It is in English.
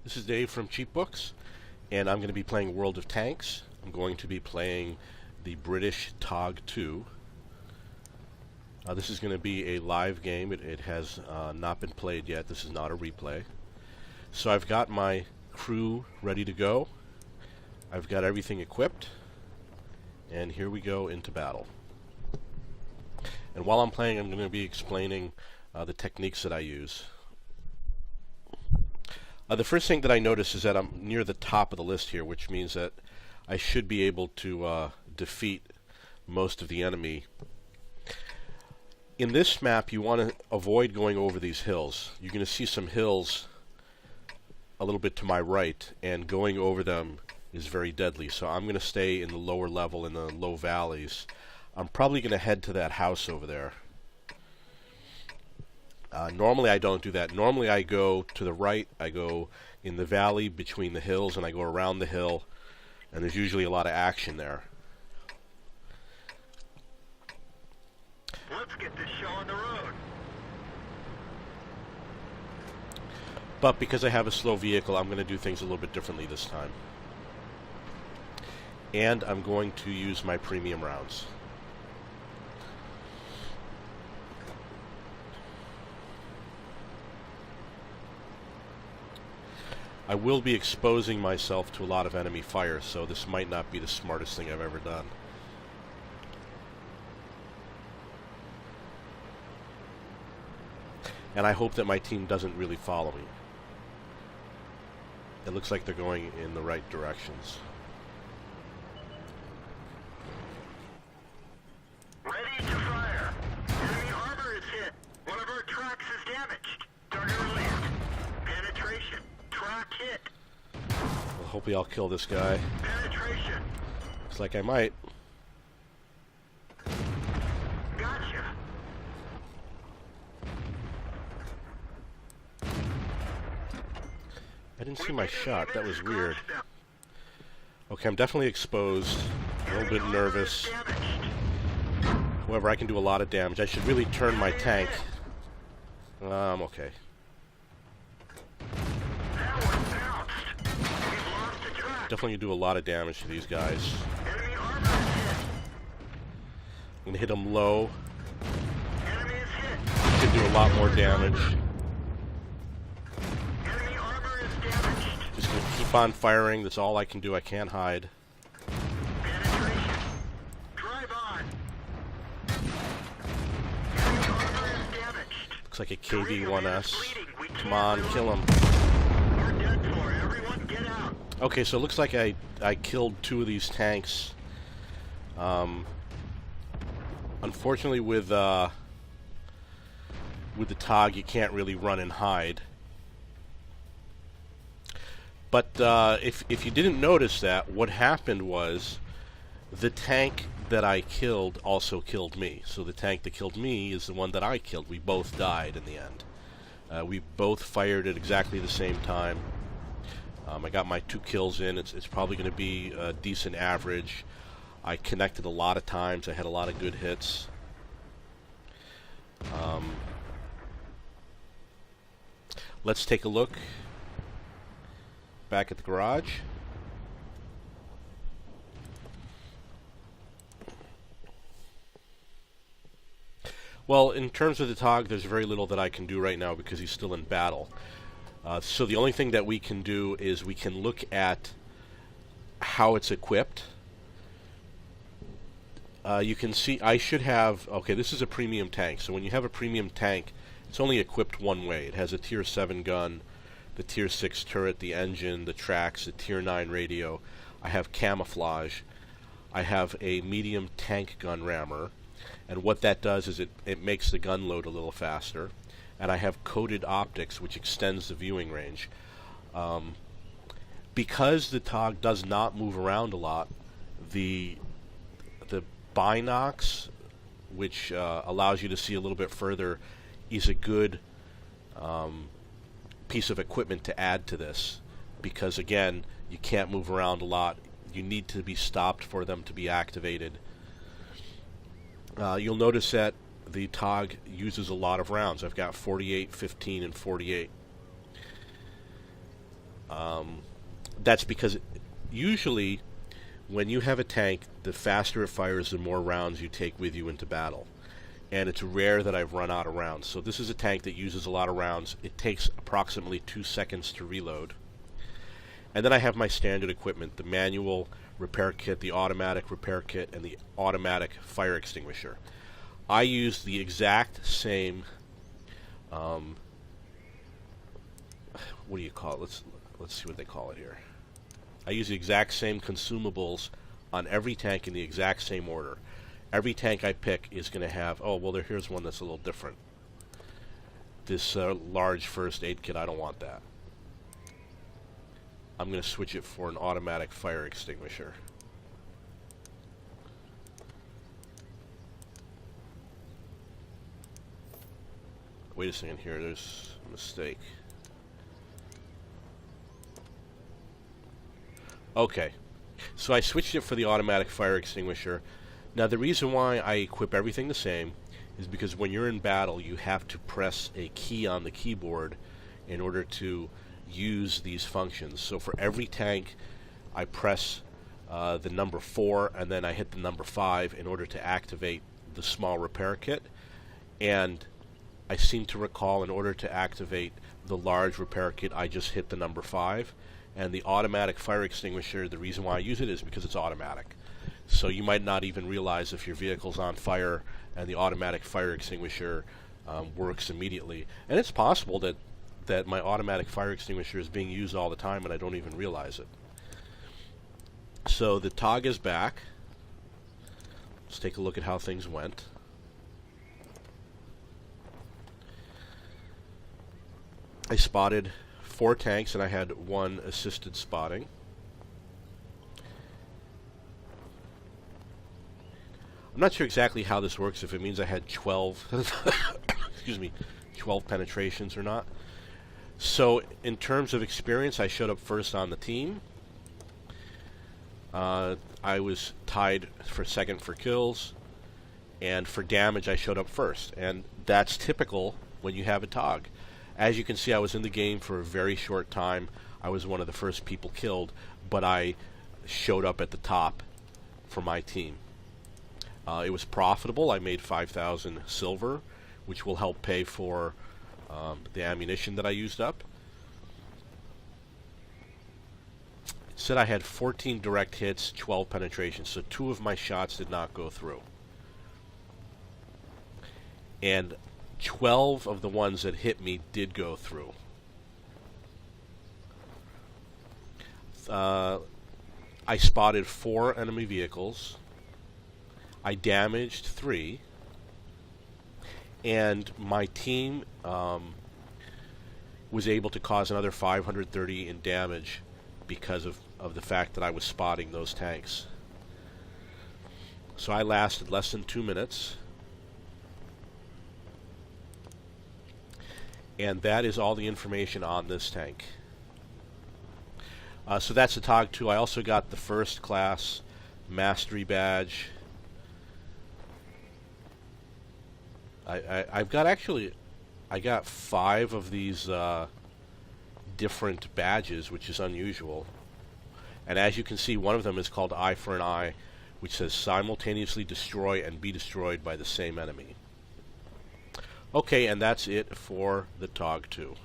This is Dave from Cheap Books, and I'm going to be playing World of Tanks. I'm going to be playing the British TOG 2. This is going to be a live game. It has not been played yet. This is not a replay. So I've got my crew ready to go. I've got everything equipped, and here we go into battle. And while I'm playing, I'm going to be explaining the techniques that I use. The first thing that I notice is that I'm near the top of the list here, which means that I should be able to defeat most of the enemy. In this map, you want to avoid going over these hills. You're going to see some hills a little bit to my right, and going over them is very deadly. So I'm going to stay in the lower level, in the low valleys. I'm probably going to head to that house over there. Normally I don't do that. Normally I go to the right, I go in the valley between the hills, and I go around the hill, and there's usually a lot of action there. Let's get this show on the road. But because I have a slow vehicle, I'm going to do things a little bit differently this time. And I'm going to use my premium rounds. I will be exposing myself to a lot of enemy fire, so this might not be the smartest thing I've ever done. And I hope that my team doesn't really follow me. It looks like they're going in the right directions. Ready to fire. Enemy armor is hit. One of our tracks is damaged. Target released. Penetration. Track hit. Well, hopefully I'll kill this guy. Penetration. Looks like I might. Gotcha. I didn't see my shot. That was weird. Okay, I'm definitely exposed. A little bit nervous. However, I can do a lot of damage. I should really turn my tank. I'm okay. Definitely do a lot of damage to these guys. I'm going to hit them low. Could do a lot more damage. Just going to keep on firing. That's all I can do. I can't hide. Looks like a KV-1S. Come on, kill him. Okay, so it looks like I killed two of these tanks. Unfortunately, with the TOG, you can't really run and hide. But if you didn't notice that, what happened was the tank that I killed also killed me. So the tank that killed me is the one that I killed. We both died in the end. We both fired at exactly the same time. I got my 2 kills in. It's probably going to be a decent average. I connected a lot of times. I had a lot of good hits. Let's take a look back at the garage. Well, in terms of the TOG, there's very little that I can do right now because he's still in battle. So the only thing that we can do is we can look at how it's equipped. You can see I should have... Okay, this is a premium tank. So when you have a premium tank, it's only equipped one way. It has a Tier 7 gun, the Tier 6 turret, the engine, the tracks, the Tier 9 radio. I have camouflage. I have a medium tank gun rammer. And what that does is it makes the gun load a little faster. And I have coated optics, which extends the viewing range. Because the TOG does not move around a lot, the binocs, which allows you to see a little bit further, is a good piece of equipment to add to this. Because again, you can't move around a lot. You need to be stopped for them to be activated. You'll notice that the TOG uses a lot of rounds. I've got 48, 15, and 48. That's because usually when you have a tank, the faster it fires, the more rounds you take with you into battle. And it's rare that I've run out of rounds. So this is a tank that uses a lot of rounds. It takes approximately 2 seconds to reload. And then I have my standard equipment, the manual repair kit, the automatic repair kit, and the automatic fire extinguisher. I use the exact same, what do you call it? Let's see what they call it here. I use the exact same consumables on every tank in the exact same order. Every tank I pick is going to have, oh, well, here's one that's a little different. This large first aid kit, I don't want that. I'm going to switch it for an automatic fire extinguisher. Wait a second here, there's a mistake. Okay, so I switched it for the automatic fire extinguisher. Now the reason why I equip everything the same is because when you're in battle you have to press a key on the keyboard in order to use these functions. So for every tank I press the number 4 and then I hit the number 5 in order to activate the small repair kit. And I seem to recall in order to activate the large repair kit I just hit the number 5. And the automatic fire extinguisher, the reason why I use it is because it's automatic. So you might not even realize if your vehicle's on fire and the automatic fire extinguisher works immediately. And it's possible that my automatic fire extinguisher is being used all the time and I don't even realize it. So the TOG is back. Let's take a look at how things went. I spotted 4 tanks and I had 1 assisted spotting. I'm not sure exactly how this works, if it means I had 12 excuse me, 12 penetrations or not. So in terms of experience, I showed up first on the team. I was tied for second for kills, and for damage I showed up first, and that's typical when you have a TOG. As you can see, I was in the game for a very short time. I was one of the first people killed, but I showed up at the top for my team. It was profitable. I made 5,000 silver, which will help pay for the ammunition that I used up. It said I had 14 direct hits, 12 penetrations, so 2 of my shots did not go through. And 12 of the ones that hit me did go through. I spotted 4 enemy vehicles. I damaged 3. And my team was able to cause another 530 in damage because of the fact that I was spotting those tanks. So I lasted less than 2 minutes. And that is all the information on this tank. So that's the TOG 2. I also got the first class mastery badge. I got 5 of these different badges, which is unusual. And as you can see, one of them is called Eye for an Eye, which says simultaneously destroy and be destroyed by the same enemy. Okay, and that's it for the TOG 2.